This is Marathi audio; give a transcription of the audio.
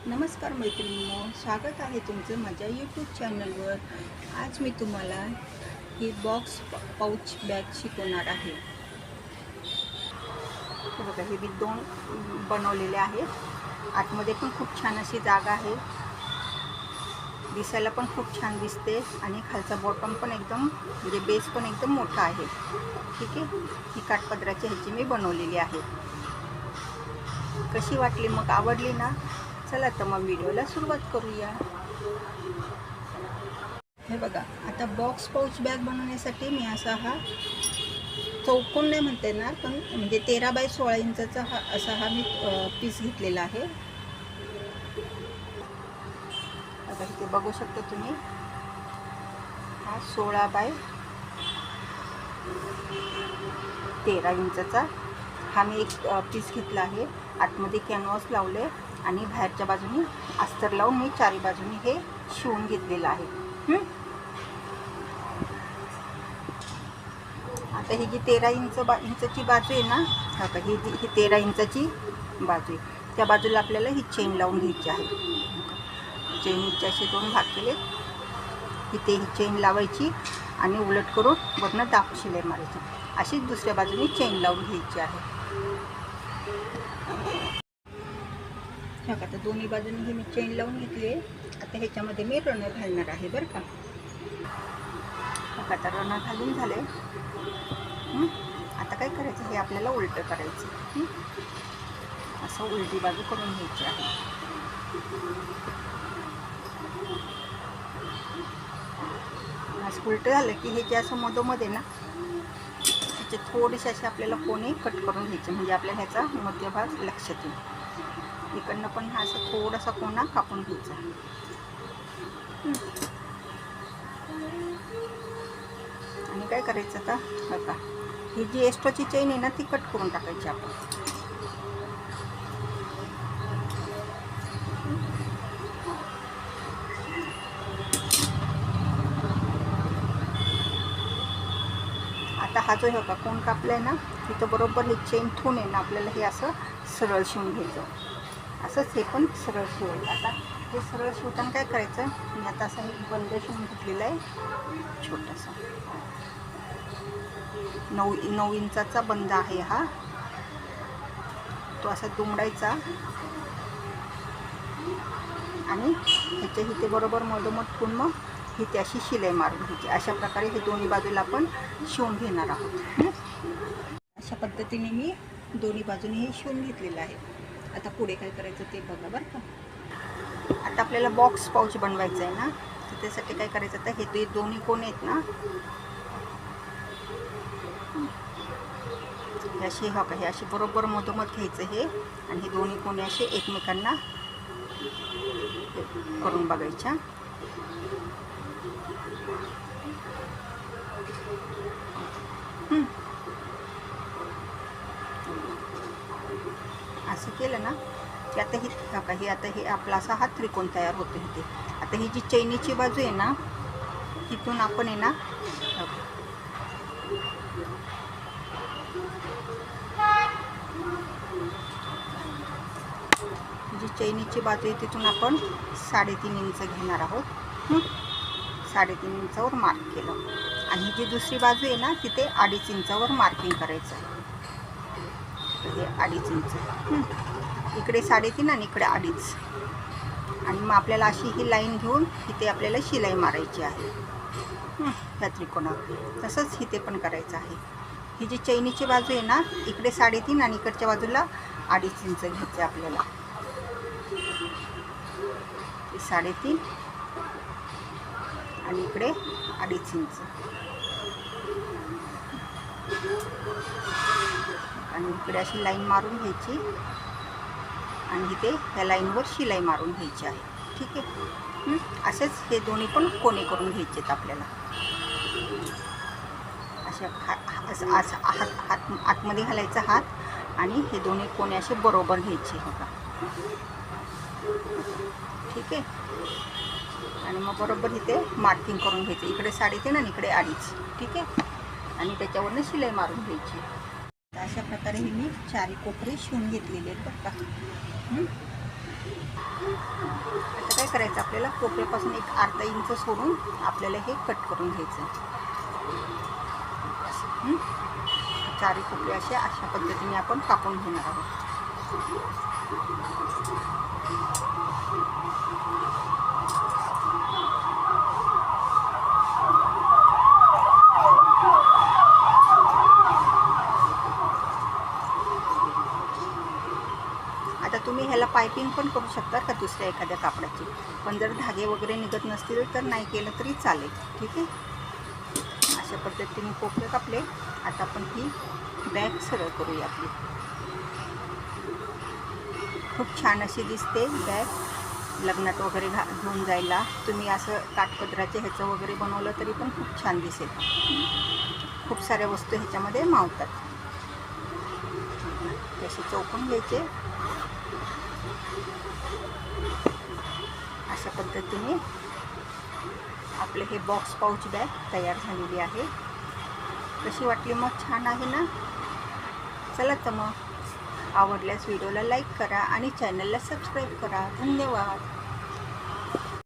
नमस्कार मैत्रिणींनो, स्वागत आहे तुमचं माझ्या यूट्यूब चॅनलवर। आज मी तुम्हाला ही बॉक्स पाऊच बॅग शिकवणार आहे। हे बघा, हे मी 2 बनवलेले आहेत। आतमध्ये पण खूप छान अशी जागा आहे, दिसायला पण खूप छान दिसते आणि खालचा बॉटम पण एकदम म्हणजे बेस पण एकदम मोठा आहे। ठीक आहे, ही काठपदराची ह्याची मी बनवलेली आहे। कशी वाटली मग, आवडली ना? चला तर मग व्हिडिओला सुरुवात करूया। हे बघा, आता बॉक्स पाऊच बॅग बनवण्यासाठी मी असा हा चौकोन नाही म्हणता येणार, पण म्हणजे 13 बाय 16 इंचाचा हा मी पीस घेतलेला आहे। आता इथे बघू शकता तुम्ही, हा 16 बाय 13 इंचाचा हा मी एक पीस घेतला आहे। आतमध्ये कॅनव्हास लावले आणि बाहेरच्या बाजूने अस्तर लावून मी चारी बाजूने हे शिवून घेतलेलं आहे। आता ही जी 13 इंचाची बाजू आहे ना, आता ही 13 इंचाची बाजू आहे, त्या बाजूला आपल्याला ही चेन लावून घ्यायची आहे। चेनचे असे 2 भाग केले, इथे ही चेन लावायची आणि उलट करून वरनं दाब शिलाई मारायची। अशीच दुसऱ्या बाजूने चेन लावून घ्यायची आहे। आता दोन्ही बाजूने ही मी चेन लावून घेतली आहे। आता ह्याच्यामध्ये मी रनर घालणार आहे बरं का। आता रनर घालून झाले। आता काय करायचं, हे आपल्याला उलटं करायचं। असं उलटी बाजू करून घ्यायची आहे। असं उलटं झालं की हे जे असं मधोमध्ये ना, त्याचे थोडेसे असे आपल्याला कोणे कट करून घ्यायचे, म्हणजे आपल्याला ह्याचा मध्यभाग लक्षात येईल। इकडनं पण हा असं थोडासा कोना कापून घ्यायचा। आणि काय करायचं आता, बघा ही जी एक्स्ट्राची चेन आहे ना, ती कट करून टाकायची आपण। आता हा जो होता कोण कापलाय ना, तिथं बरोबर हे चेन ठेवून आहे ना, आपल्याला हे असं सरळ शिवून घ्यायचं। असंच हे पण सरळ शिवायचं। आता हे सरळ शिवताना काय करायचं, मी आता असं एक बंद शिवून घेतलेला आहे छोटासा, 9 इंचाचा बंद आहे हा। तो असा दुमडायचा आणि ह्याच्या इथे बरोबर मधोमध ठेवून मग इथे अशी शिलाई मारून घ्यायची। अशा प्रकारे हे दोन्ही बाजूला आपण शिवून घेणार आहोत। अशा पद्धतीने मी दोन्ही बाजूने हे शिवून घेतलेलं आहे। आता पुढे काय करायचं ते बघा बरं का। आता आपल्याला बॉक्स पाऊच बनवायचं आहे ना, तर त्यासाठी काय करायचं, आता हे दोन्ही कोण आहेत ना, हे असे हे असे बरोबर मधोमध घ्यायचं हे, आणि हे दोन्ही कोणी असे एकमेकांना करून बघायच्या। असं केलं ना की आता हे आपला असा हा त्रिकोण तयार होतो इथे। आता ही जी चैनीची बाजू आहे ना, तिथून आपण आहे ना, जी चैनीची बाजू आहे तिथून आपण 3.5 इंच घेणार आहोत। 3.5 इंचावर मार्क केलं, आणि ही जी दुसरी बाजू आहे ना, तिथे 2.5 इंचावर मार्किंग करायचं आहे। हे 2.5 इंच, इकडे 3.5 आणि इकडे 2.5, आणि मग आपल्याला अशी ही लाईन घेऊन इथे आपल्याला शिलाई मारायची आहे ह्या त्रिकोणावर। तसंच इथे पण करायचं आहे। ही जी चैनीची बाजू आहे ना, इकडे 3.5 आणि इकडच्या बाजूला 2.5 इंच घ्यायचं आपल्याला। 3.5 आणि इकडे 2.5 इंच, आणि इकडे अशी लाईन मारून घ्यायची, आणि इथे ह्या लाईनवर शिलाई मारून घ्यायची आहे। ठीक आहे, असेच हे दोन्ही पण कोणे करून घ्यायचे आहेत आपल्याला। अशा हात आतमध्ये घालायचा हात, आणि हे दोन्ही कोणे असे बरोबर घ्यायचे होता। ठीक आहे, आणि मग बरोबर इथे मार्किंग करून घ्यायचं, इकडे 3.5 आणि इकडे 2.5। ठीक आहे, आणि त्याच्यावरनं शिलाई मारून घ्यायची। अशा प्रकारे मी 4 कोपरे शिवून घेतलेले आहेत बघा। करायचं आपल्याला, कोपऱ्यापासून एक अर्धा इंच सोडून आपल्याला हे कट करून घ्यायचं. चारी कोपरे अशा पद्धतीने आपण कापून घेणार आहोत. आता तुम्ही ह्याला पायपिंग पण करू शकता का दुसऱ्या एखाद्या कापडाची, पण जर धागे वगैरे निघत नसतील तर नाही केलं तरी चालेल. ठीक आहे, अशा पद्धतीने कोपरे कापले. आता आपण ही बॅग सरळ करूया आपली. खूप छान अशी दिसते बॅग, लग्नात वगैरे घेऊन जायला. तुम्ही असं काठपदराचे ह्याचं वगैरे बनवलं तरी पण खूप छान दिसेल. खूप साऱ्या वस्तू ह्याच्यामध्ये मावतात. तसे चौकून घ्यायचे. अशा पद्धतीने आपले हे बॉक्स पाऊच बॅग तयार झालेली आहे. कशी वाटली मग? छान आहे ना? चला तर मग आवडल्यास व्हिडिओला लाईक करा आणि चॅनलला सबस्क्राईब करा. धन्यवाद.